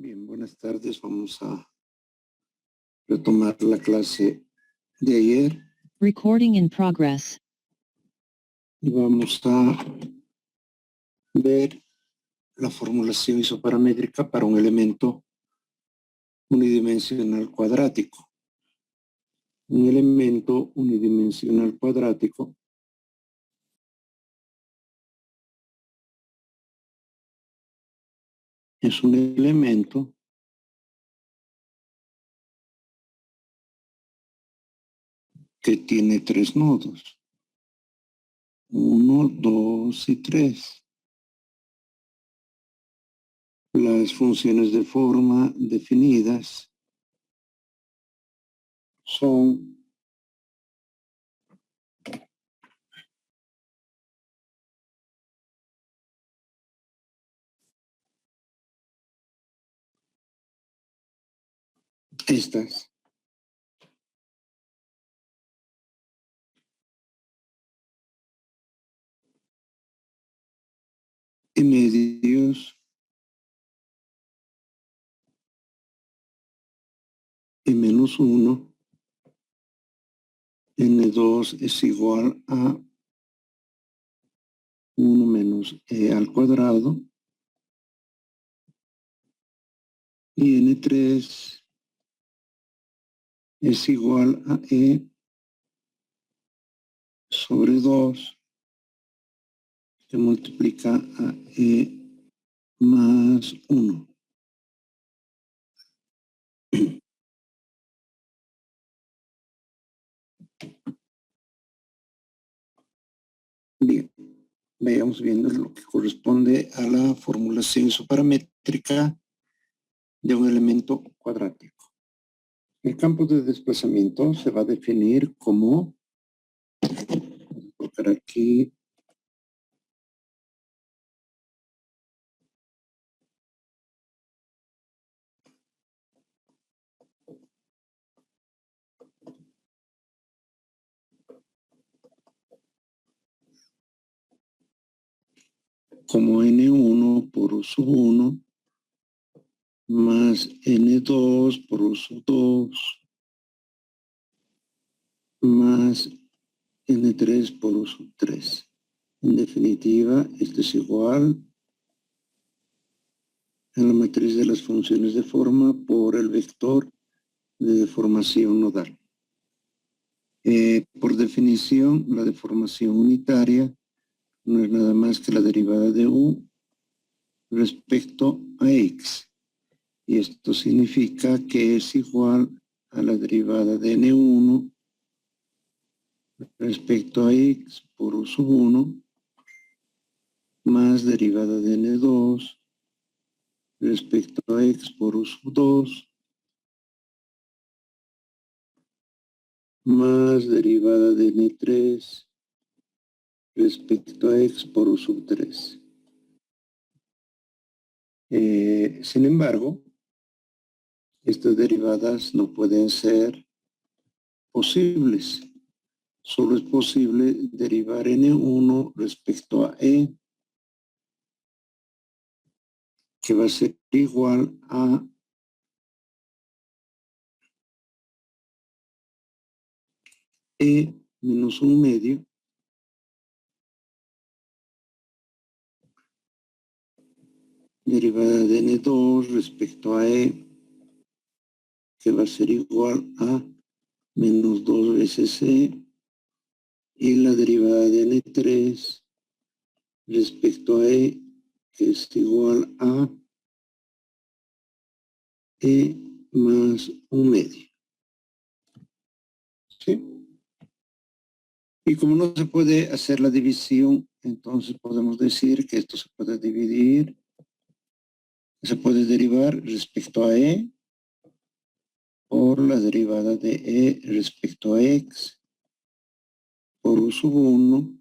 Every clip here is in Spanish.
Bien, buenas tardes. Vamos a retomar la clase de ayer Recording in progress. y vamos a ver la formulación isoparamétrica para un elemento unidimensional cuadrático. Un elemento unidimensional cuadrático es un elemento que tiene tres nodos. 1, 2 y 3. Las funciones de forma definidas son estas. Y medios y menos 1, n2 es igual a 1 menos e al cuadrado y n3 es igual a e sobre 2 que multiplica a e más 1. Bien, vayamos viendo lo que corresponde a la formulación isoparamétrica de un elemento cuadrático. El campo de desplazamiento se va a definir como, voy a colocar aquí, como n1 por u sub 1 más n2 por u sub 2 más n3 por u sub 3. En definitiva, esto es igual a la matriz de las funciones de forma por el vector de deformación nodal. Por definición, la deformación unitaria no es nada más que la derivada de u respecto a x. Y esto significa que es igual a la derivada de n1 respecto a x por u sub 1 más derivada de n2 respecto a x por u sub 2 más derivada de n3 respecto a x por u sub 3. Sin embargo, estas derivadas no pueden ser posibles. Solo es posible derivar n1 respecto a e, que va a ser igual a e menos 1 medio derivada de n2 respecto a e, que va a ser igual a menos 2 veces e, y la derivada de n3 respecto a e, que es igual a e más 1 medio. ¿Sí? Y como no se puede hacer la división, entonces podemos decir que esto se puede dividir, se puede derivar respecto a e por la derivada de e respecto a x por u sub 1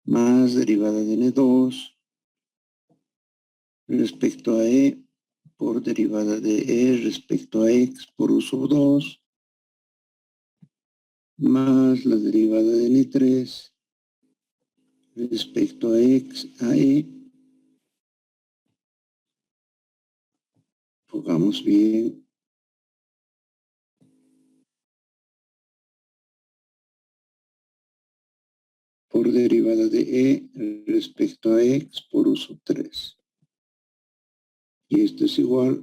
más derivada de n2 respecto a e por derivada de e respecto a x por u sub 2 más la derivada de n3 respecto a x a e Pongamos bien. Por derivada de E respecto a X por uso 3. Y esto es igual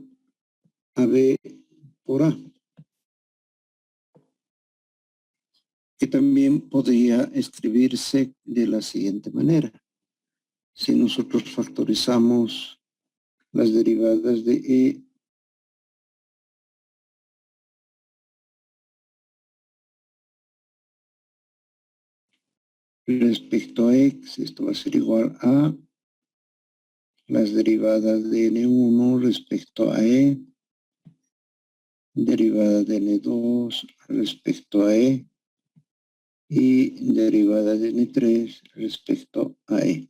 a B por A. Que también podría escribirse de la siguiente manera. Si nosotros factorizamos las derivadas de E respecto a X, esto va a ser igual a las derivadas de N1 respecto a E, derivada de N2 respecto a E, y derivada de N3 respecto a E.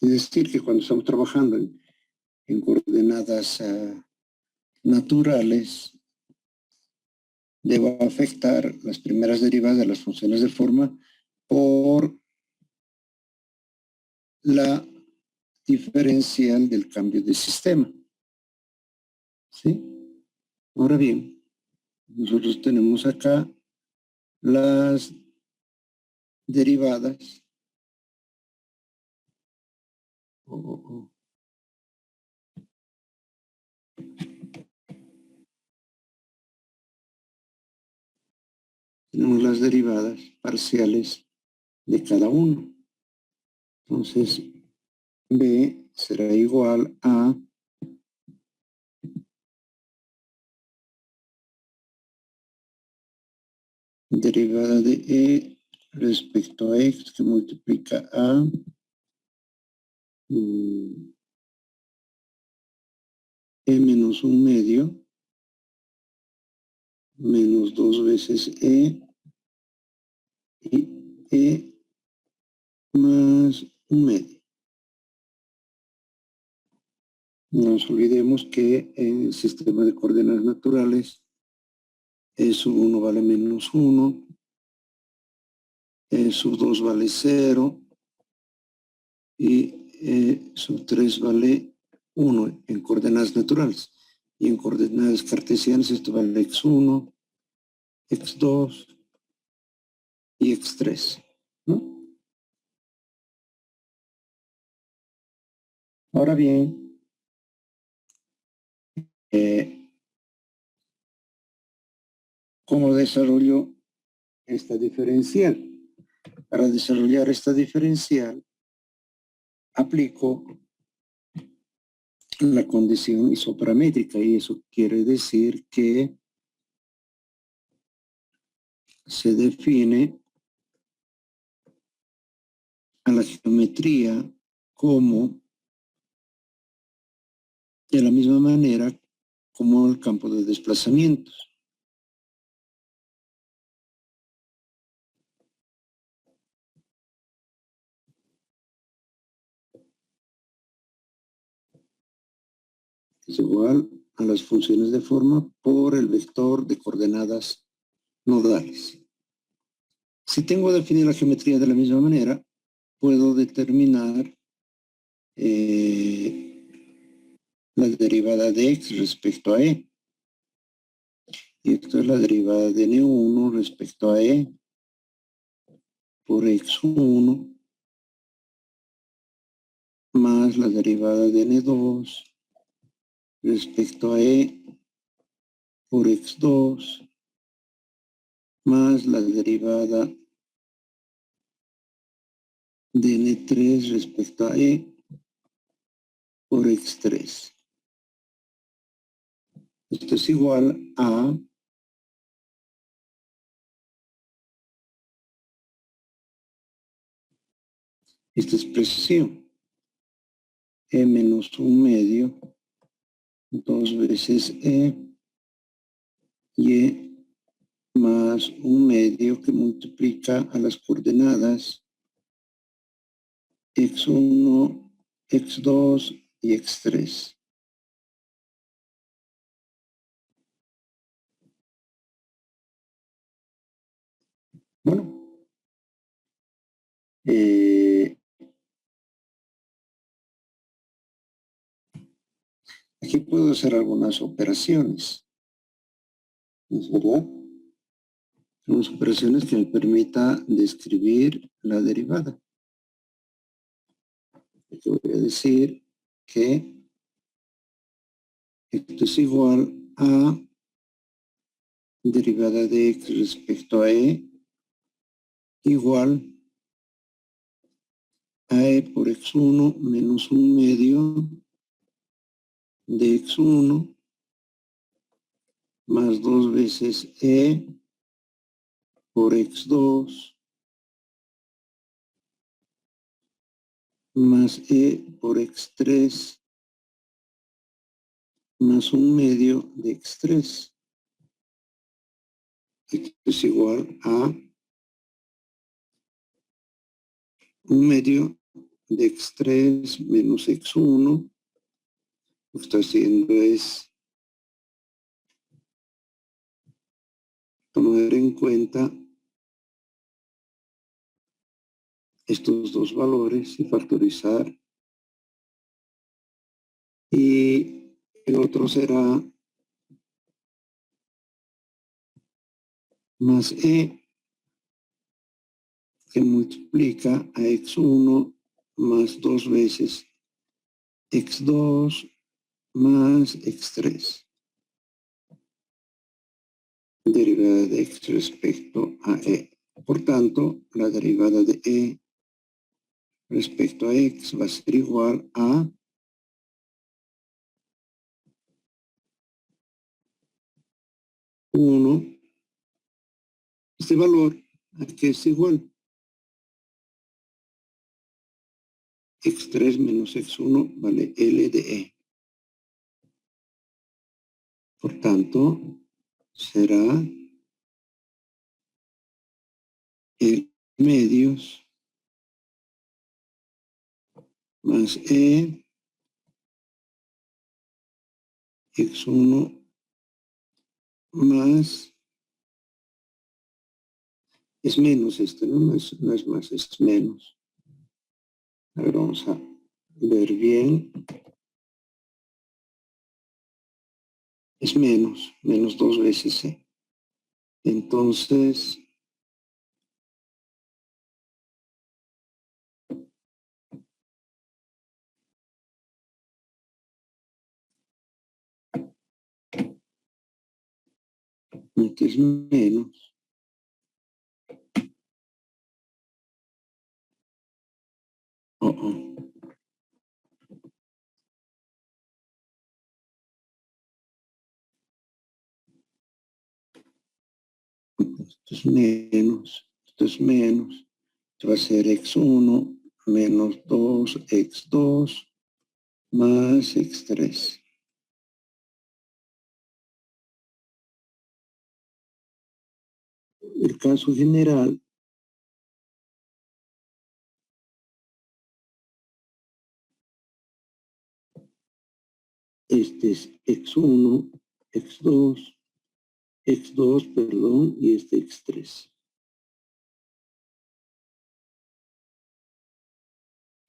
Es decir, que cuando estamos trabajando en coordenadas naturales, debo afectar las primeras derivadas de las funciones de forma por la diferencial del cambio de sistema. ¿Sí? Ahora bien, nosotros tenemos acá las derivadas. Tenemos las derivadas parciales de cada uno. Entonces, B será igual a derivada de E respecto a X que multiplica a E menos 1/2 menos 2 veces E y E más 1/2. No nos olvidemos que en el sistema de coordenadas naturales E sub 1 vale menos 1, E sub 2 vale 0 y E sub 3 vale 1 en coordenadas naturales. Y en coordenadas cartesianas esto vale x1, x2 y x3, ¿no? Ahora bien, ¿cómo desarrollo esta diferencial? Para desarrollar esta diferencial, aplico la condición isoparamétrica y eso quiere decir que se define a la geometría como de la misma manera como el campo de desplazamientos. Es igual a las funciones de forma por el vector de coordenadas nodales. Si tengo definida la geometría de la misma manera, puedo determinar la derivada de x respecto a e. Y esto es la derivada de n1 respecto a e por x1 más la derivada de n2 respecto a e por x2 más la derivada de n3 respecto a e por x3. Esto es igual a esta expresión, e menos 1/2, 2 veces e, y e más 1/2 que multiplica a las coordenadas x1, x2 y x3. Bueno, Aquí puedo hacer algunas operaciones, ¿no es verdad? Algunas operaciones que me permita describir la derivada. Aquí voy a decir que esto es igual a derivada de x respecto a e igual a e por x1 menos 1/2 de x1 más 2 veces e por x2 más e por x3 más 1/2 de x3. Esto es igual a 1/2 de x3 menos x1. Lo que estoy haciendo es tomar en cuenta estos dos valores y factorizar. Y el otro será más e que multiplica a x1 más 2 veces x2 más x3. Derivada de x respecto a e. Por tanto, la derivada de e respecto a x va a ser igual a 1. Este valor aquí es igual. x3 menos x1 vale L de e. Por tanto, será L medios más e x1 más, es menos este, ¿no? No es más, es menos. A ver, vamos a ver bien. Es menos 2 veces c. Entonces, aquí es menos. Esto es menos, esto es menos. Esto va a ser x1 menos 2x2 más x3. El caso general este es x1, x2, perdón, y este x3.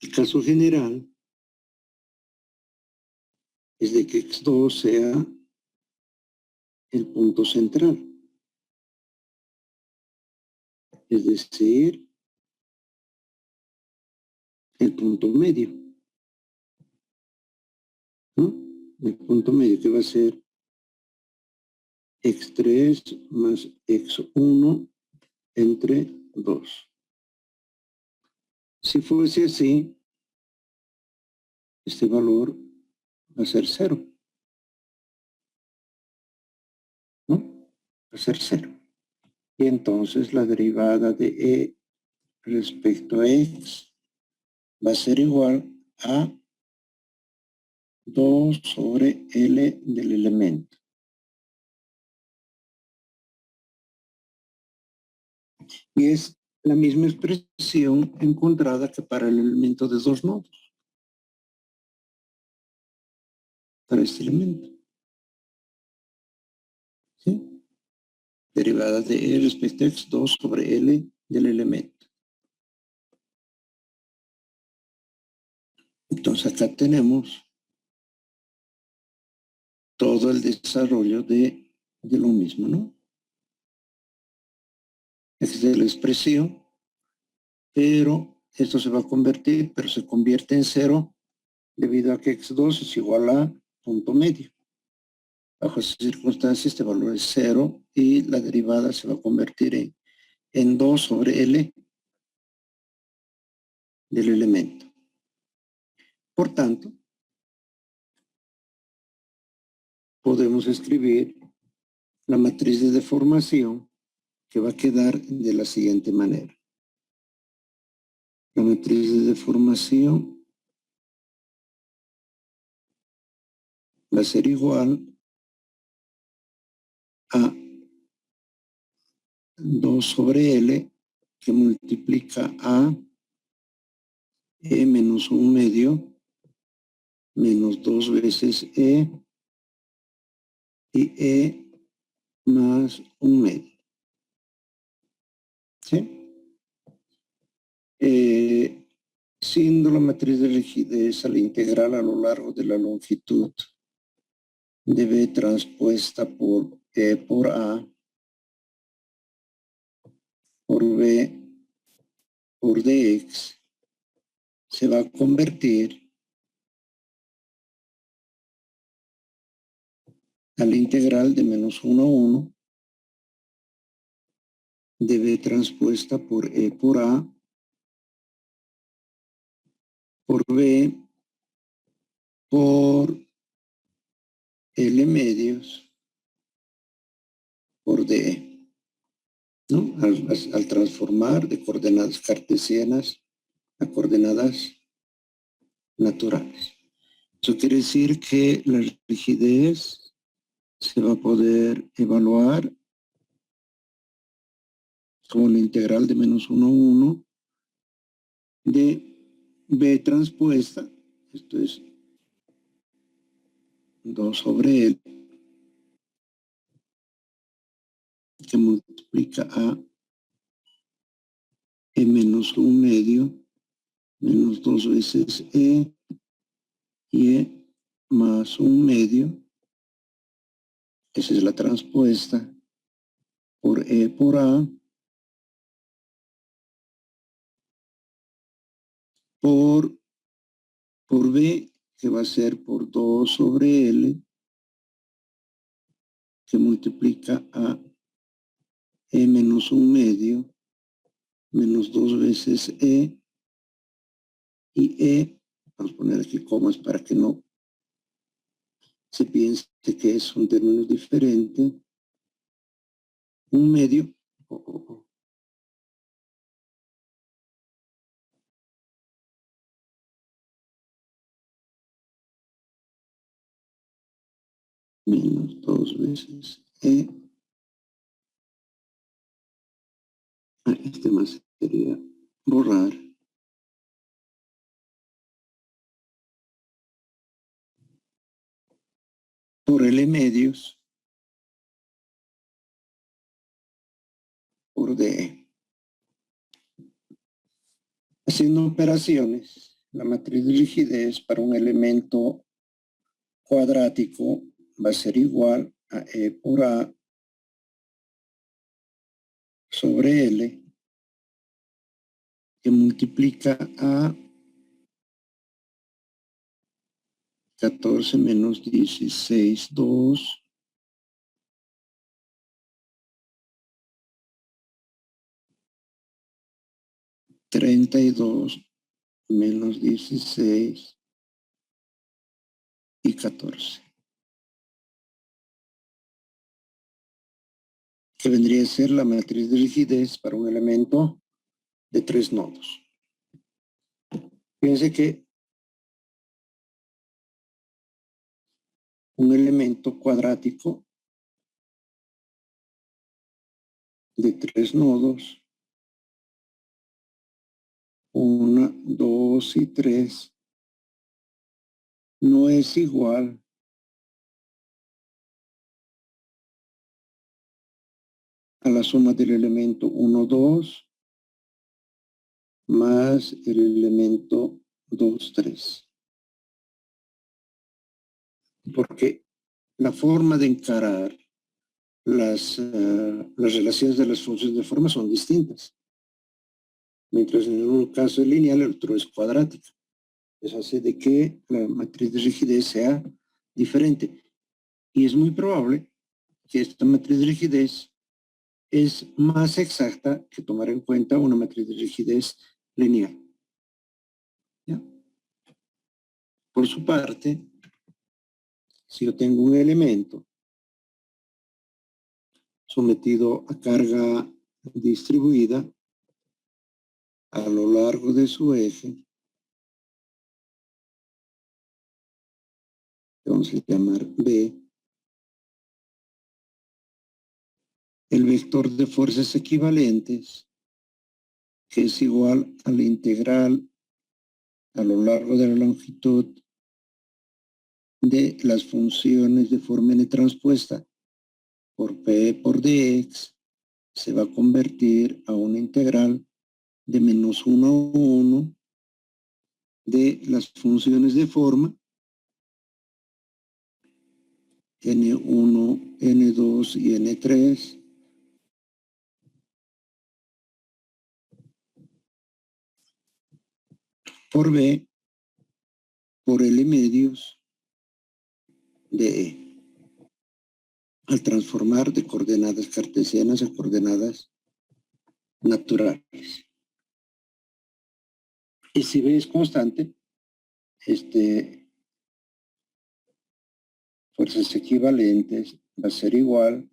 El caso general es de que x2 sea el punto central. Es decir, el punto medio. ¿No? El punto medio que va a ser x3 más x1 entre 2. Si fuese así, este valor va a ser 0. ¿No? Va a ser 0. Y entonces la derivada de e respecto a x va a ser igual a 2 sobre L del elemento. Y es la misma expresión encontrada que para el elemento de 2 nodos. Para este elemento. ¿Sí? Derivada de e respecto a x, 2 sobre L del elemento. Entonces acá tenemos todo el desarrollo de lo mismo, ¿no? Esta es la expresión, pero esto se va a convertir, pero se convierte en cero debido a que x2 es igual a punto medio. Bajo esas circunstancias este valor es cero y la derivada se va a convertir en 2 sobre L del elemento. Por tanto, podemos escribir la matriz de deformación que va a quedar de la siguiente manera. La matriz de deformación va a ser igual a 2 sobre L que multiplica a E menos 1 medio menos 2 veces E y E más 1 medio. ¿Sí? Siendo la matriz de rigidez a la integral a lo largo de la longitud de B transpuesta por E por A por B por dx se va a convertir a la integral de menos 1 a 1 de B transpuesta por E por A por B por L medios por DE, ¿no? Al transformar de coordenadas cartesianas a coordenadas naturales. Eso quiere decir que la rigidez se va a poder evaluar como la integral de menos 1 a 1 de B transpuesta, esto es 2 sobre L, que multiplica a E menos 1 medio, menos 2 veces E, y E más 1 medio, esa es la transpuesta, por E por A, por B, que va a ser por 2 sobre L, que multiplica a E menos 1 medio, menos 2 veces E, y E, vamos a poner aquí comas para que no se piense que son términos diferentes, 1 medio, menos 2 veces E, este más sería borrar, por L medios, por DE. Haciendo operaciones, la matriz de rigidez para un elemento cuadrático va a ser igual a E por A sobre L, que multiplica a 14 menos 16, 2, $32 menos 16 y 14. Que vendría a ser la matriz de rigidez para un elemento de 3 nodos. Fíjense que un elemento cuadrático de 3 nodos, 1, 2 y 3, no es igual a la suma del elemento 1, 2 más el elemento 2, 3. Porque la forma de encarar las relaciones de las funciones de forma son distintas. Mientras en un caso es lineal, el otro es cuadrática. Eso hace de que la matriz de rigidez sea diferente. Y es muy probable que esta matriz de rigidez es más exacta que tomar en cuenta una matriz de rigidez lineal. ¿Ya? Por su parte, si yo tengo un elemento sometido a carga distribuida a lo largo de su eje, vamos a llamar B, el vector de fuerzas equivalentes, que es igual a la integral a lo largo de la longitud de las funciones de forma n transpuesta por P por dx, se va a convertir a una integral de menos 1 a 1 de las funciones de forma N1, N2 y N3 por B por L medios de E, al transformar de coordenadas cartesianas a coordenadas naturales. Y si B es constante, fuerzas equivalentes va a ser igual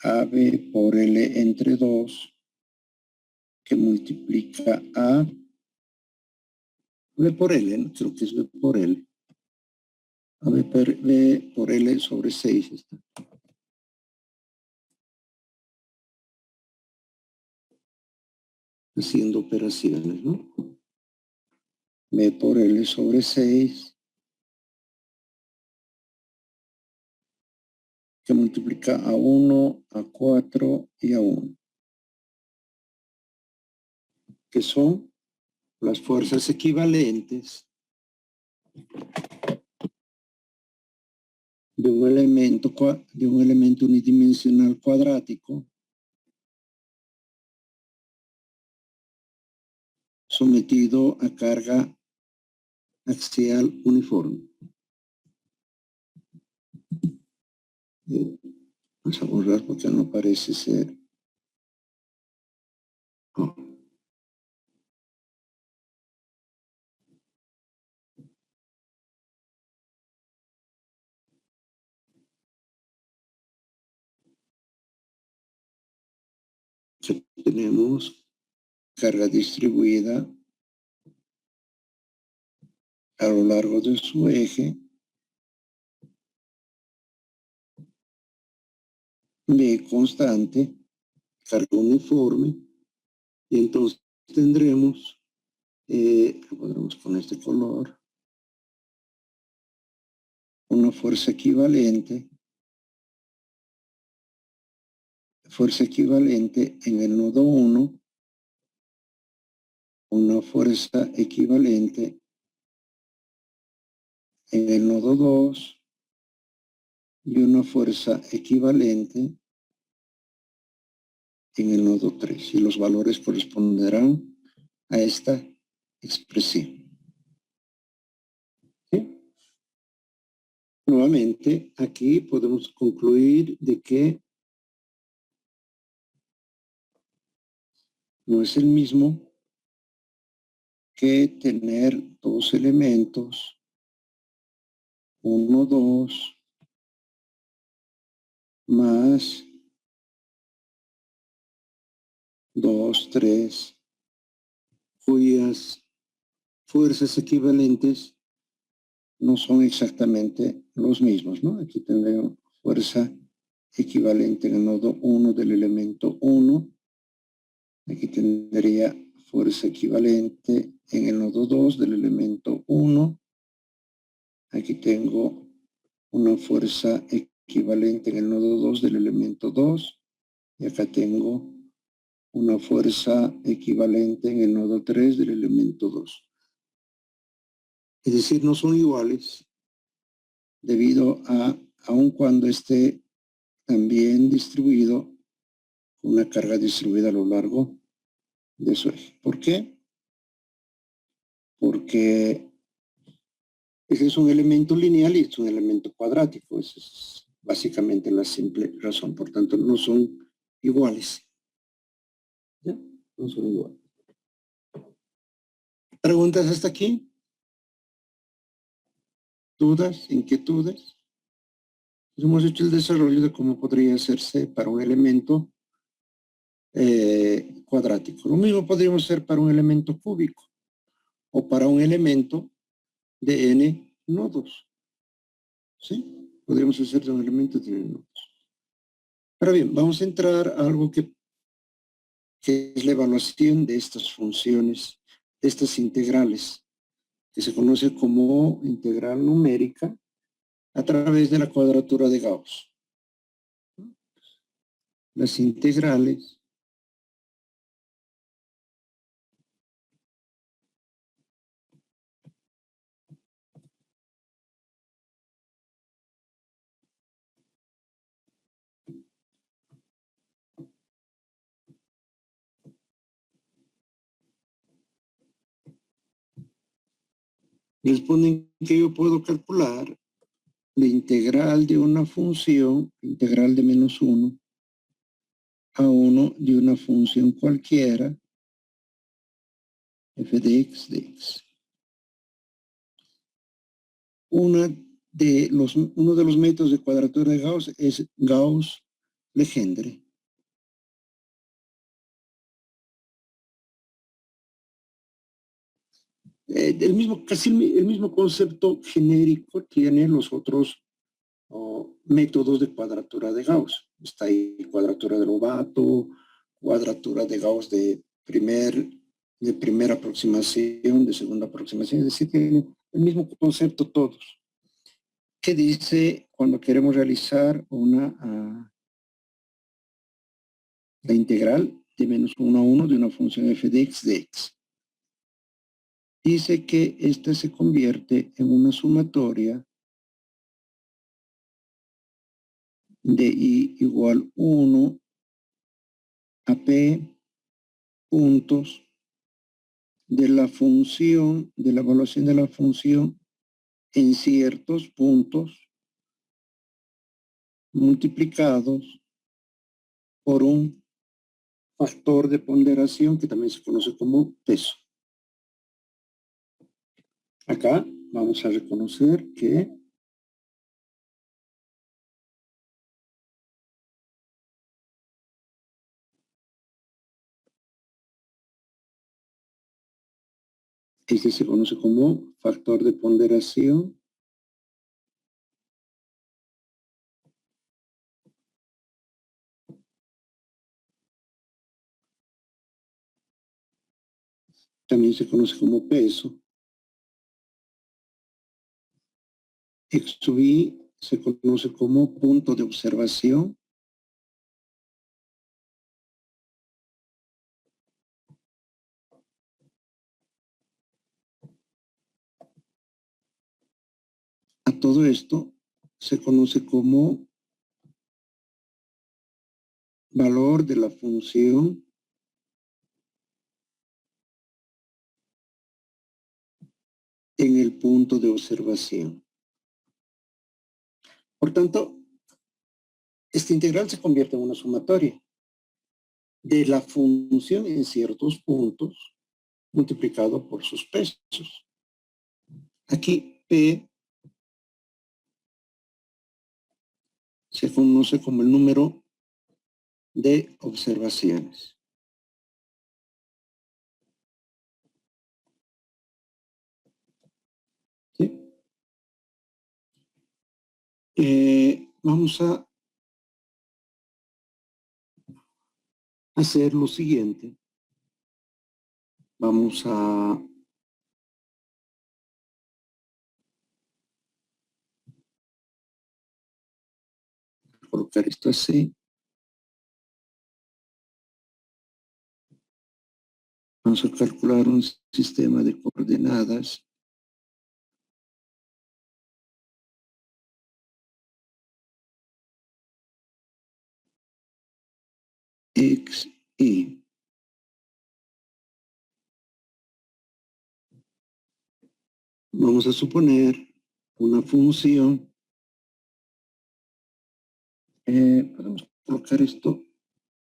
a B por L entre 2, que multiplica a B por L, ¿no? Creo que es B por L. A B por L sobre 6 está. Haciendo operaciones, ¿no? B por L sobre 6, que multiplica a 1, a 4 y a 1, que son las fuerzas equivalentes de un elemento unidimensional cuadrático sometido a carga axial uniforme. Vamos a borrar porque no parece ser. Oh. Tenemos carga distribuida a lo largo de su eje, B constante, carga uniforme, y entonces tendremos, podremos con este color, una fuerza equivalente en el nodo 1, una fuerza equivalente en el nodo 2 y una fuerza equivalente en el nodo 3, y los valores corresponderán a esta expresión. ¿Sí? Nuevamente, aquí podemos concluir de que no es el mismo que tener dos elementos, 1, 2, más 2, 3, cuyas fuerzas equivalentes no son exactamente los mismos, ¿no? Aquí tendremos fuerza equivalente en el nodo 1 del elemento 1. Aquí tendría fuerza equivalente en el nodo 2 del elemento 1. Aquí tengo una fuerza equivalente en el nodo 2 del elemento 2. Y acá tengo una fuerza equivalente en el nodo 3 del elemento 2. Es decir, no son iguales, debido a, aun cuando esté también distribuido, una carga distribuida a lo largo de su eje. ¿Por qué? Porque ese es un elemento lineal y es un elemento cuadrático. Esa es básicamente la simple razón. Por tanto, no son iguales. ¿Ya? No son iguales. ¿Preguntas hasta aquí? ¿Dudas? ¿Inquietudes? Pues hemos hecho el desarrollo de cómo podría hacerse para un elemento cuadrático. Lo mismo podríamos hacer para un elemento cúbico o para un elemento de n nodos. ¿Sí? Podríamos hacer de un elemento de n nodos. Ahora bien, vamos a entrar a algo que es la evaluación de estas funciones, de estas integrales, que se conoce como integral numérica a través de la cuadratura de Gauss. Las integrales responden que yo puedo calcular la integral de una función, integral de -1 a 1 de una función cualquiera, f de x de x. Uno de los métodos de cuadratura de Gauss es Gauss-Legendre. Casi el mismo concepto genérico tiene los otros métodos de cuadratura de Gauss. Está ahí cuadratura de Lobato, cuadratura de Gauss de primera aproximación, de segunda aproximación, es decir, tiene el mismo concepto todos. ¿Qué dice cuando queremos realizar la integral de -1 a 1 de una función f de x de x? Dice que esta se convierte en una sumatoria de i igual 1 a p puntos de la función, de la evaluación de la función en ciertos puntos multiplicados por un factor de ponderación que también se conoce como peso. Acá vamos a reconocer que este se conoce como factor de ponderación también se conoce como peso. X sub i se conoce como punto de observación. A todo esto se conoce como valor de la función en el punto de observación. Por tanto, esta integral se convierte en una sumatoria de la función en ciertos puntos multiplicado por sus pesos. Aquí P se conoce como el número de observaciones. ¿Sí? Vamos a hacer lo siguiente. Vamos a colocar esto así. Vamos a calcular un sistema de coordenadas x, y. Vamos a suponer una función. Podemos colocar esto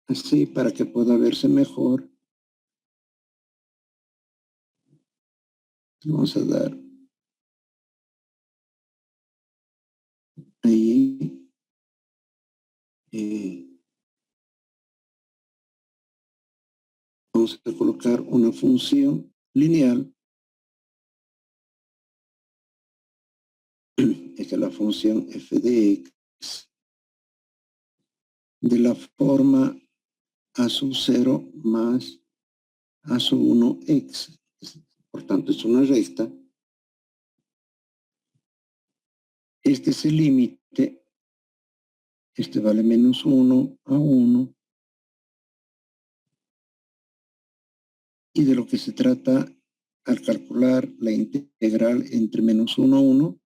así para que pueda verse mejor. Vamos a dar ahí. Vamos a colocar una función lineal. Esta es la función f de x de la forma a sub 0 más a sub 1x. Por tanto, es una recta. Este es el límite. Este vale menos 1 a 1. Y de lo que se trata al calcular la integral entre menos 1 a 1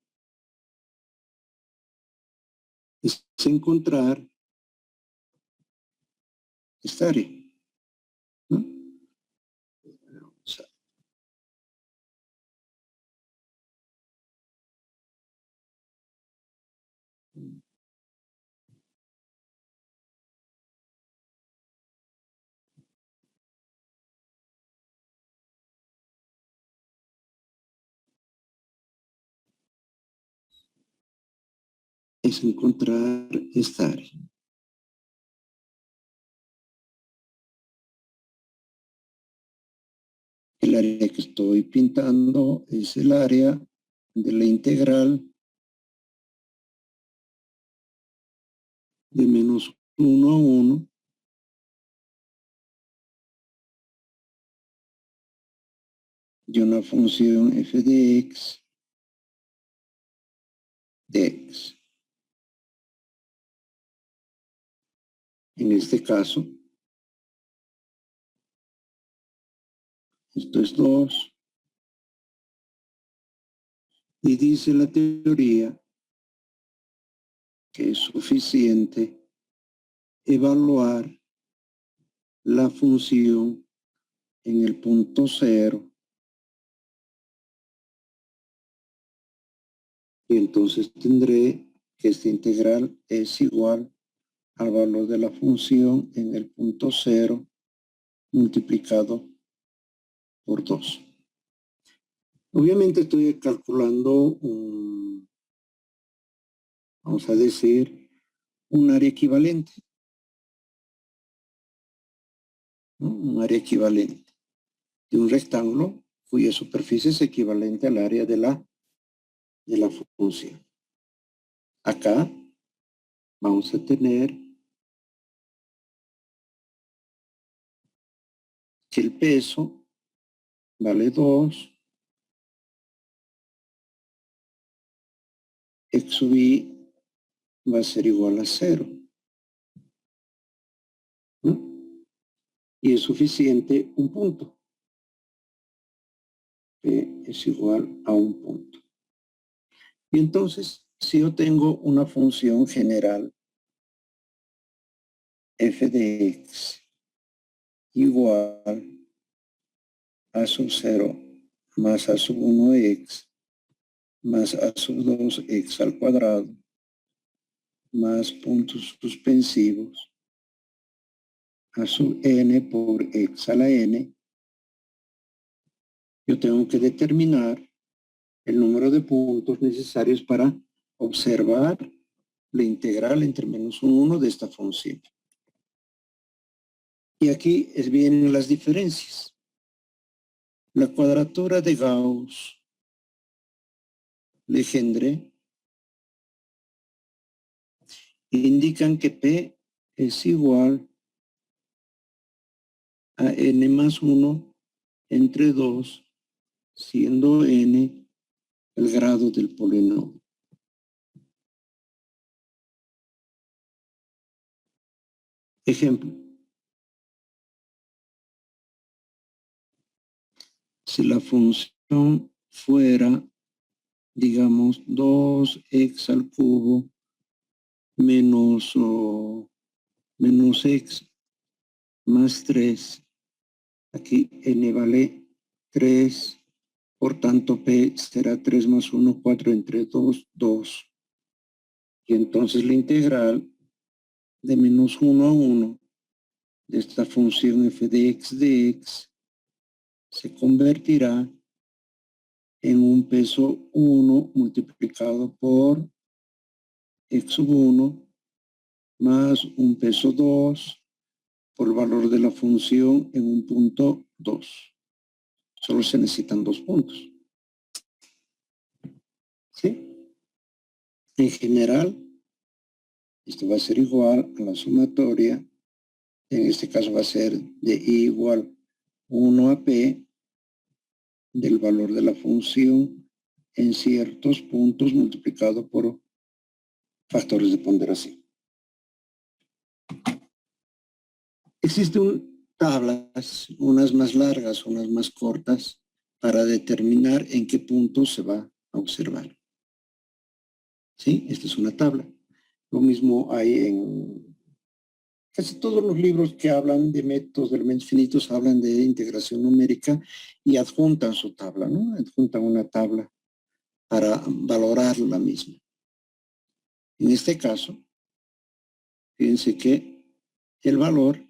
es encontrar esta área, ¿no? Es encontrar esta área. El área que estoy pintando es el área de la integral de menos 1 a 1 de una función f de x de x. En este caso, esto es 2. Y dice la teoría que es suficiente evaluar la función en el punto 0. Y entonces tendré que esta integral es igual al valor de la función en el punto 0 multiplicado por 2. Obviamente estoy calculando vamos a decir, un área equivalente. ¿No? Un área equivalente de un rectángulo cuya superficie es equivalente al área de la función. Acá vamos a tener que el peso vale 2, x sub y va a ser igual a 0. ¿No? Y es suficiente un punto. P es igual a un punto. Y entonces, si yo tengo una función general f de x igual a sub 0 más a sub 1x más a sub 2x al cuadrado más puntos suspensivos a sub n por x a la n, yo tengo que determinar el número de puntos necesarios para observar la integral entre menos 1 de esta función. Y aquí vienen las diferencias. La cuadratura de Gauss, Legendre, indican que P es igual a n más 1 entre 2, siendo n el grado del polinomio. Ejemplo. Si la función fuera, digamos, 2x al cubo menos x más 3. Aquí n vale 3. Por tanto, P será 3 más 1, 4 entre 2, 2. Y entonces la integral de menos 1 a 1 de esta función f de x se convertirá en un peso 1 multiplicado por x sub 1 más un peso 2 por el valor de la función en un punto 2. Solo se necesitan 2 puntos. ¿Sí? En general, esto va a ser igual a la sumatoria. En este caso va a ser de i igual 1 a p del valor de la función en ciertos puntos multiplicado por factores de ponderación. Existen tablas, unas más largas, unas más cortas, para determinar en qué puntos se va a observar. ¿Sí? Esta es una tabla. Lo mismo hay en casi todos los libros que hablan de métodos de elementos finitos, hablan de integración numérica y adjuntan su tabla, ¿no? Adjuntan una tabla para valorar la misma. En este caso, fíjense que el valor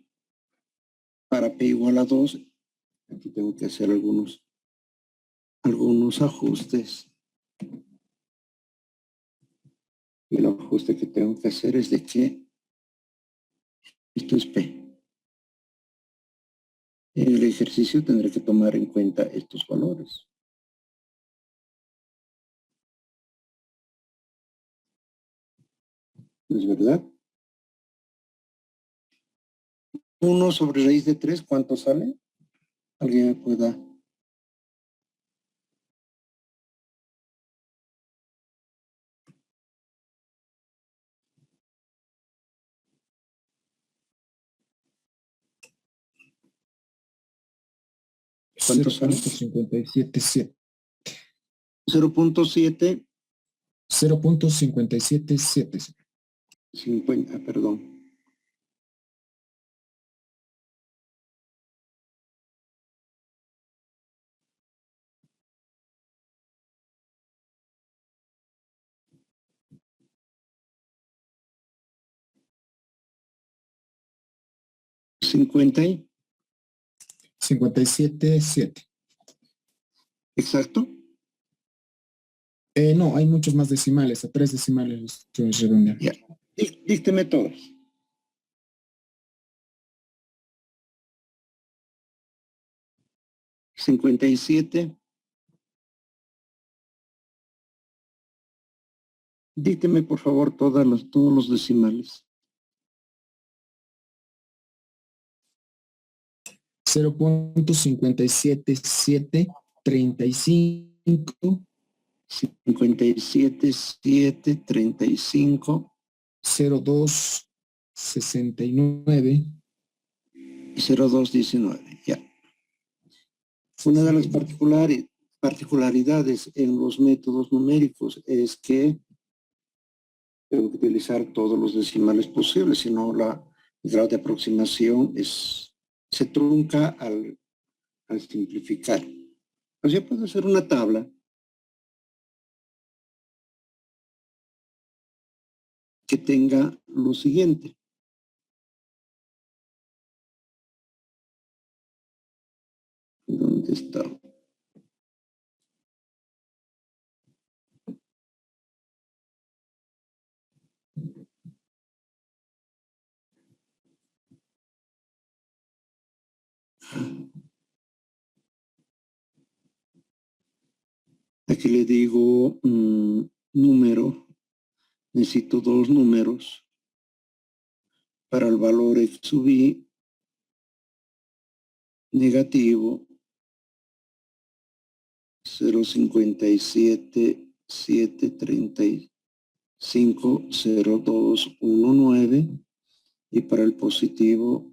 para p igual a 2, aquí tengo que hacer algunos ajustes. Y el ajuste que tengo que hacer es de que esto es p. En el ejercicio tendré que tomar en cuenta estos valores. ¿No es verdad? 1 sobre raíz de 3, ¿cuánto sale? ¿Alguien me puede dar? ¿Cuánto sale? 0.577. 0.7. 0.577. 50, perdón. ¿50? 57.7. ¿Exacto? No, hay muchos más decimales. A 3 decimales estoy redondeando. Ya. Dícteme todos. ¿57? Dícteme, por favor, todos los decimales. 0.57735. 57.735. 0269. 0219, ya. Una de las particularidades en los métodos numéricos es que tengo que utilizar todos los decimales posibles, si no el grado de aproximación se trunca al simplificar. Pues ya puedo hacer una tabla que tenga lo siguiente. ¿Dónde está? Aquí le digo número. Necesito dos números para el valor x sub i negativo 0.57735.0219 y para el positivo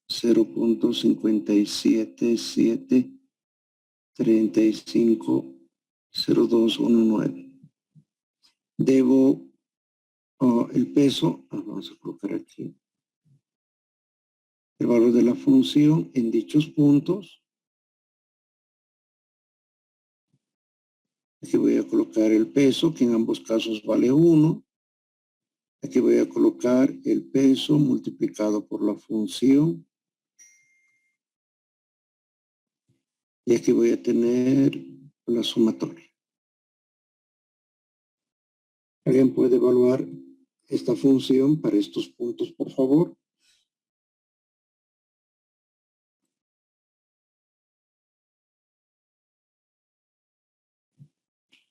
0.57735.0219. Debo el peso, vamos a colocar aquí, el valor de la función en dichos puntos. Aquí voy a colocar el peso, que en ambos casos vale 1. Aquí voy a colocar el peso multiplicado por la función. Y aquí voy a tener la sumatoria. ¿Alguien puede evaluar esta función para estos puntos, por favor?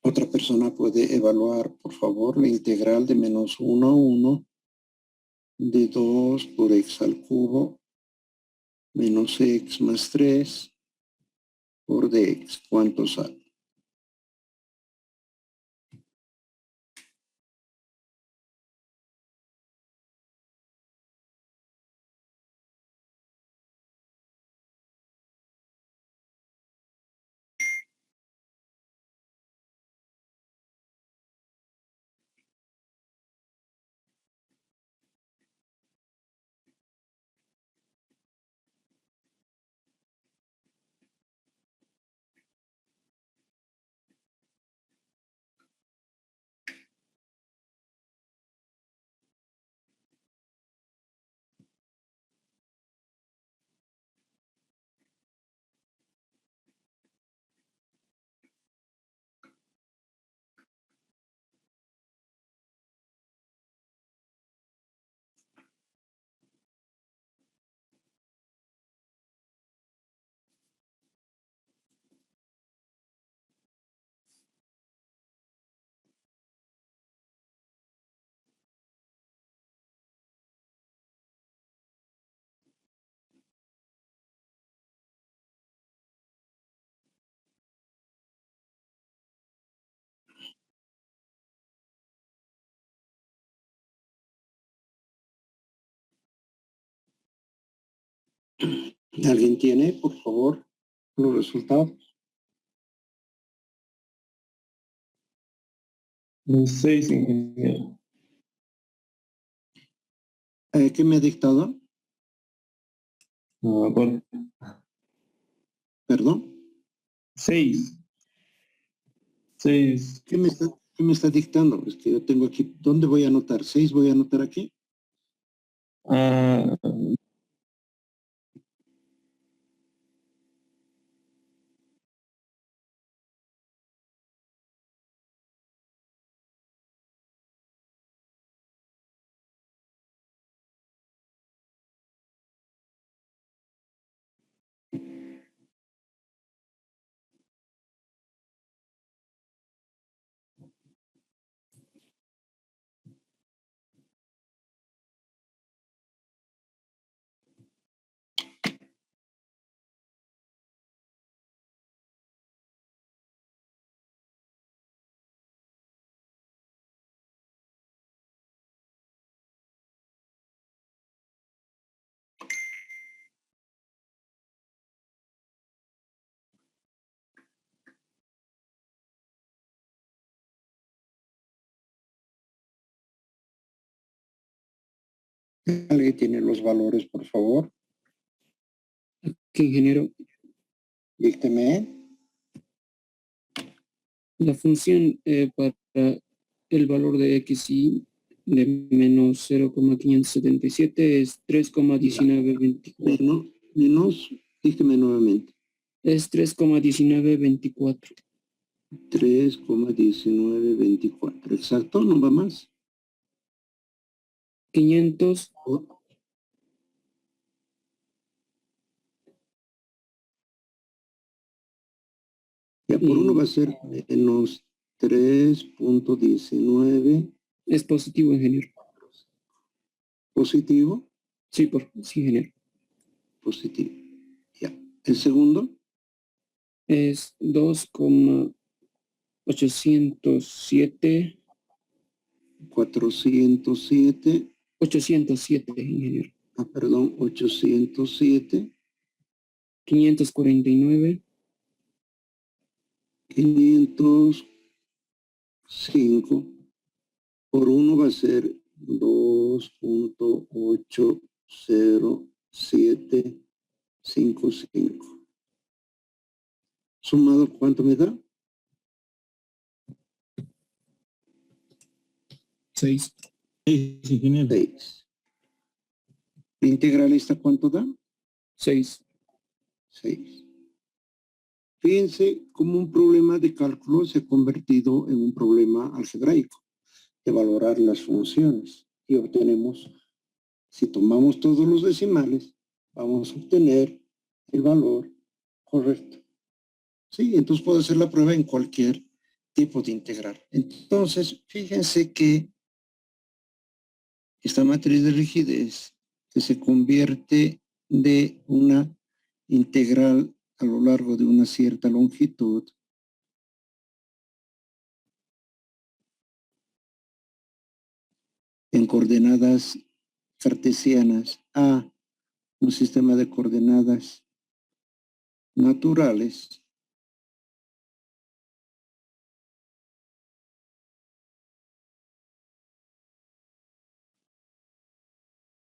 Otra persona puede evaluar, por favor, la integral de menos 1 a 1 de 2 por x al cubo menos x más 3 por dx. ¿Cuánto sale? ¿Alguien tiene, por favor, los resultados? 6, ingeniero. ¿Qué me ha dictado? Por ¿Perdón? 6. 6. ¿Qué me está dictando? Es que yo tengo aquí, ¿dónde voy a anotar? ¿6 voy a anotar aquí? ¿Alguien tiene los valores, por favor? ¿Qué ingeniero? Dícteme. La función para el valor de xy de menos 0,577 es 3,1924. Menos, dígame nuevamente. Es 3,1924. 3,1924. Exacto, no va más. 500. Ya por uno va a ser menos 3,19. Es positivo, ingeniero. Positivo. Sí, ingeniero. Positivo. Ya. El segundo. Es 2,807. 407. 807, ingeniero. Perdón, 807. 549. 505 por 1 va a ser 2,807 755. Sumado, ¿cuánto me da? 6. 6, ingeniero. 6. ¿La integral esta cuánto da? 6. 6. Fíjense cómo un problema de cálculo se ha convertido en un problema algebraico, de valorar las funciones. Y obtenemos, si tomamos todos los decimales, vamos a obtener el valor correcto. Sí, entonces puedo hacer la prueba en cualquier tipo de integral. Entonces, fíjense que esta matriz de rigidez que se convierte de una integral a lo largo de una cierta longitud en coordenadas cartesianas a un sistema de coordenadas naturales,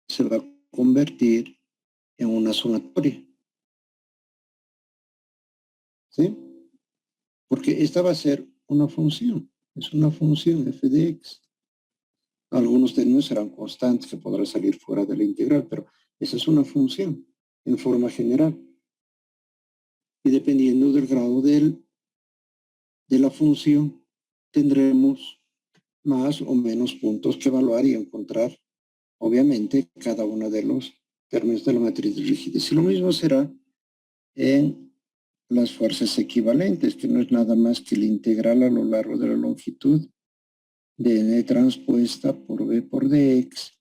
se va a convertir en una sumatoria. ¿Sí? Porque esta va a ser una función. Es una función f de x. Algunos términos serán constantes que podrán salir fuera de la integral, pero esa es una función en forma general. Y dependiendo del grado de la función, tendremos más o menos puntos que evaluar y encontrar, obviamente, cada uno de los términos de la matriz de rigidez. Y lo mismo será en las fuerzas equivalentes, que no es nada más que la integral a lo largo de la longitud de n transpuesta por b por dx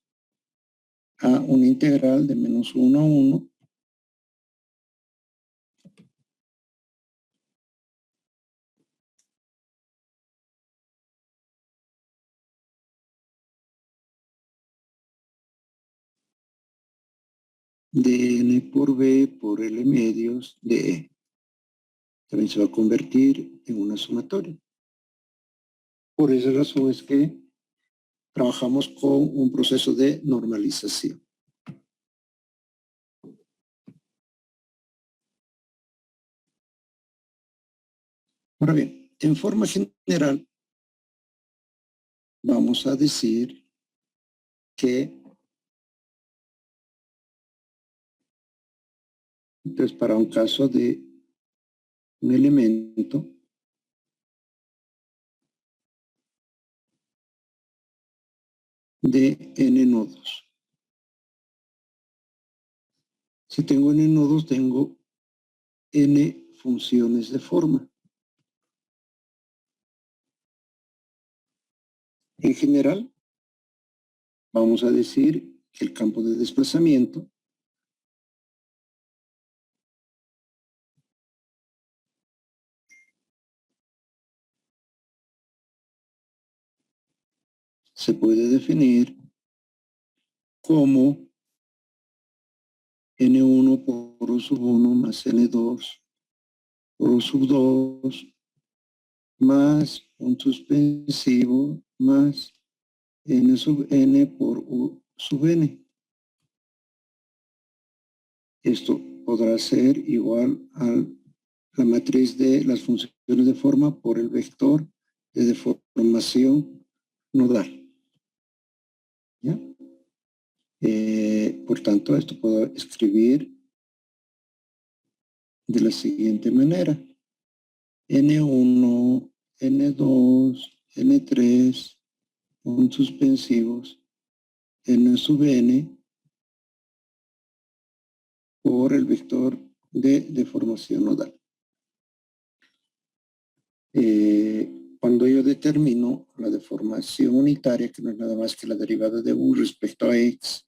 a una integral de menos 1 a 1 de n por b por l medios de e. También se va a convertir en una sumatoria. Por esa razón es que trabajamos con un proceso de normalización. Ahora bien, en forma general, vamos a decir que, entonces, para un caso de un elemento, de n nodos. Si tengo n nodos, tengo n funciones de forma. En general, vamos a decir que el campo de desplazamiento se puede definir como n1 por u sub 1 más n2 por u sub 2 más un suspensivo más n sub n por u sub n. Esto podrá ser igual a la matriz de las funciones de forma por el vector de deformación nodal. ¿Ya? Por tanto, esto puedo escribir de la siguiente manera. N1, N2, N3, con suspensivos, N sub N, por el vector de deformación nodal. Cuando yo determino la deformación unitaria, que no es nada más que la derivada de u respecto a x,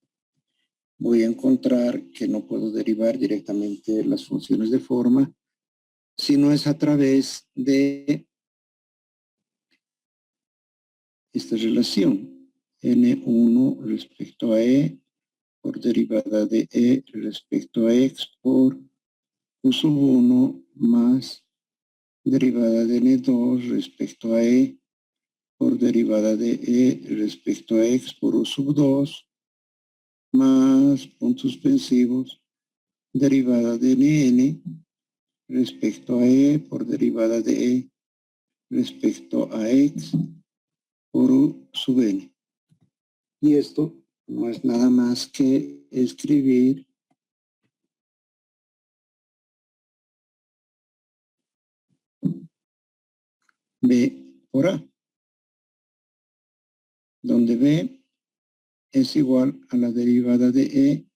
voy a encontrar que no puedo derivar directamente las funciones de forma, sino es a través de esta relación, n1 respecto a e, por derivada de e respecto a x por u sub 1 más derivada de n2 respecto a e por derivada de e respecto a x por u sub 2 más puntos suspensivos derivada de NN respecto a E por derivada de E respecto a X por U sub N. Y esto no es nada más que escribir B por A, donde B es igual a la derivada de E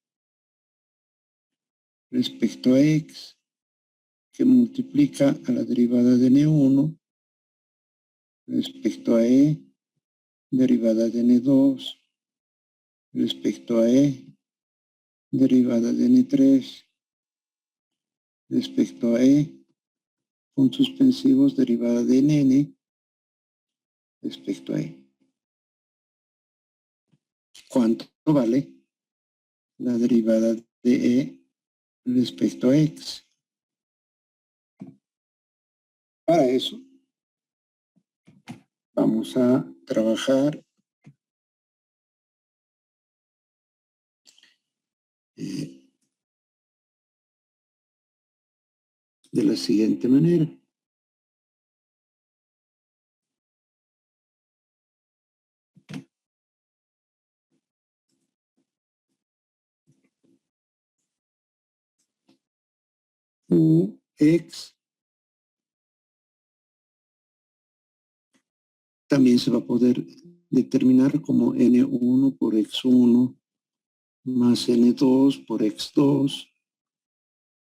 respecto a X, que multiplica a la derivada de N1 respecto a E, derivada de N2 respecto a E, derivada de N3 respecto a E, con suspensivos derivada de NN respecto a E. ¿Cuánto vale la derivada de E respecto a X? Para eso vamos a trabajar de la siguiente manera. X también se va a poder determinar como N1 por X1 más N2 por X2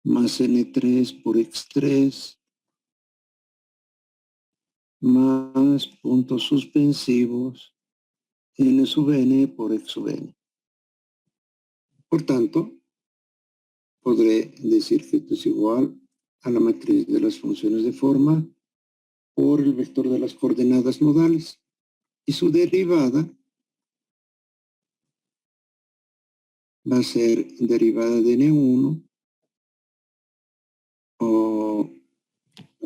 más N3 por X3 más puntos suspensivos N sub N por X sub N. Por tanto, podré decir que esto es igual a la matriz de las funciones de forma por el vector de las coordenadas nodales. Y su derivada va a ser derivada de N1 o,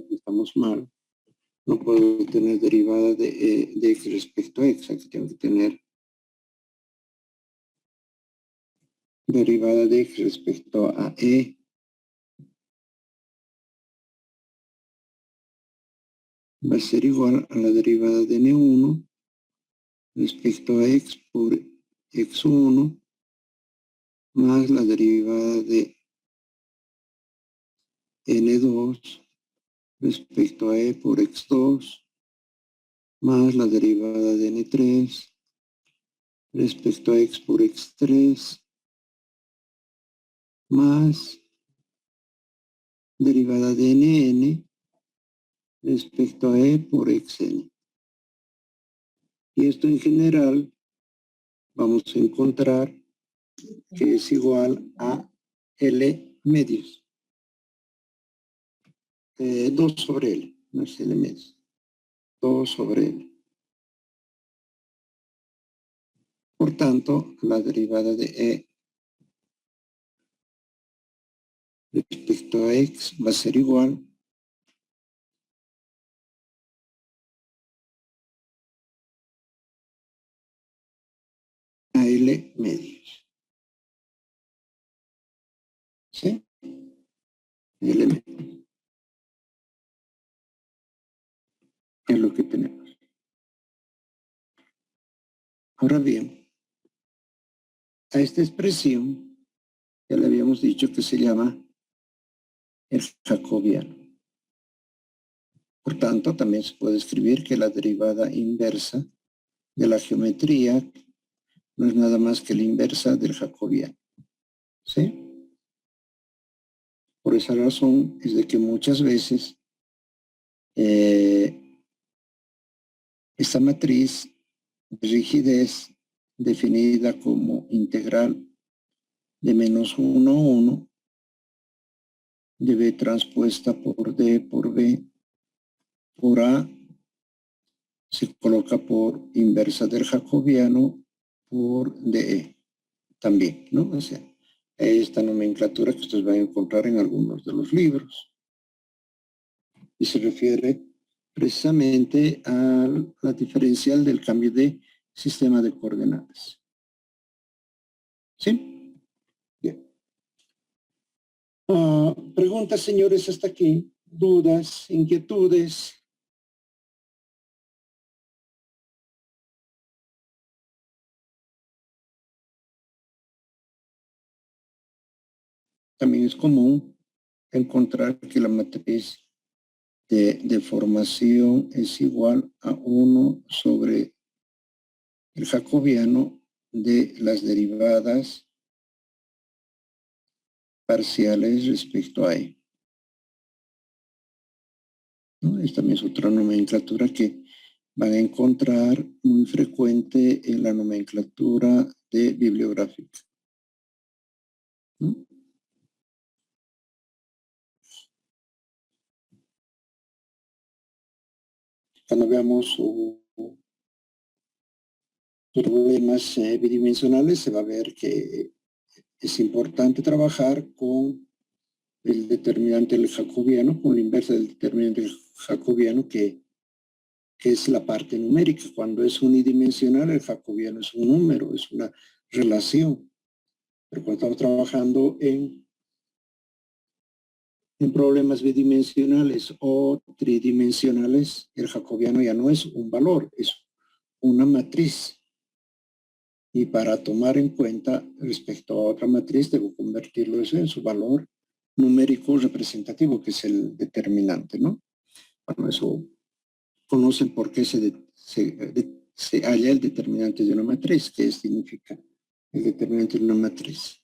estamos mal, no puedo tener derivada de X respecto a X, aquí tengo que tener derivada de X respecto a E. Va a ser igual a la derivada de N1 respecto a X por X1 más la derivada de N2 respecto a E por X2 más la derivada de N3 respecto a X por X3 más derivada de NN respecto a E por XN. Y esto en general vamos a encontrar que es igual a L medios. 2 sobre L, no es L medios. 2 sobre L. Por tanto, la derivada de E respecto a X va a ser igual a L medios. ¿Sí? L medios. Es lo que tenemos. Ahora bien, a esta expresión ya le habíamos dicho que se llama el jacobiano. Por tanto, también se puede escribir que la derivada inversa de la geometría no es nada más que la inversa del jacobiano. ¿Sí? Por esa razón es de que muchas veces esta matriz de rigidez definida como integral de menos 1 a 1 de B transpuesta por D por B por A se coloca por inversa del jacobiano por DE también, ¿no? O sea, esta nomenclatura que ustedes van a encontrar en algunos de los libros. Y se refiere precisamente a la diferencial del cambio de sistema de coordenadas. ¿Sí? Bien. Preguntas, señores, hasta aquí. Dudas, inquietudes. También es común encontrar que la matriz de deformación es igual a 1 sobre el jacobiano de las derivadas parciales respecto a E. ¿No? Esta también es otra nomenclatura que van a encontrar muy frecuente en la nomenclatura de bibliográfica. ¿No? Cuando veamos problemas bidimensionales, se va a ver que es importante trabajar con el determinante del jacobiano, con la inversa del determinante del jacobiano, que es la parte numérica. Cuando es unidimensional, el jacobiano es un número, es una relación. Pero cuando estamos trabajando en problemas bidimensionales o tridimensionales, el jacobiano ya no es un valor, es una matriz. Y para tomar en cuenta respecto a otra matriz, debo convertirlo eso en su valor numérico representativo, que es el determinante, ¿no? Bueno, eso conocen por qué se halla el determinante de una matriz. ¿Qué significa el determinante de una matriz?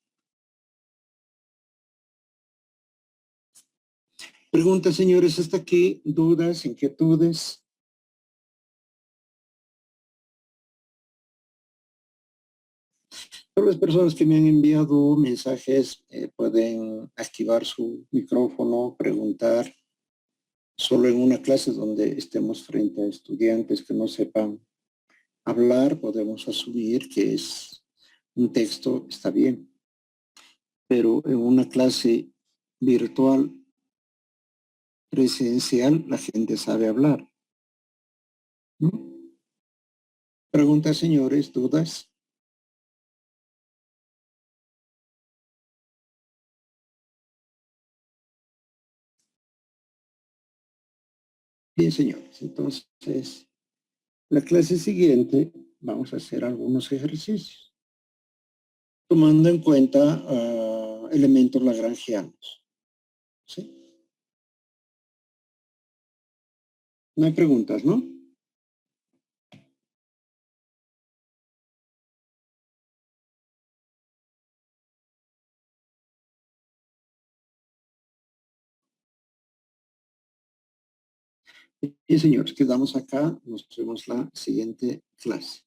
Preguntas, señores, hasta aquí. ¿Dudas, inquietudes? Todas las personas que me han enviado mensajes pueden activar su micrófono, preguntar. Solo en una clase donde estemos frente a estudiantes que no sepan hablar, podemos asumir que es un texto, está bien. Pero en una clase virtual, presencial, la gente sabe hablar. ¿No? Preguntas, señores, dudas. Bien, señores, entonces, la clase siguiente vamos a hacer algunos ejercicios, tomando en cuenta elementos lagrangianos. ¿Sí? No hay preguntas, ¿no? Bien, señores, quedamos acá. Nos vemos la siguiente clase.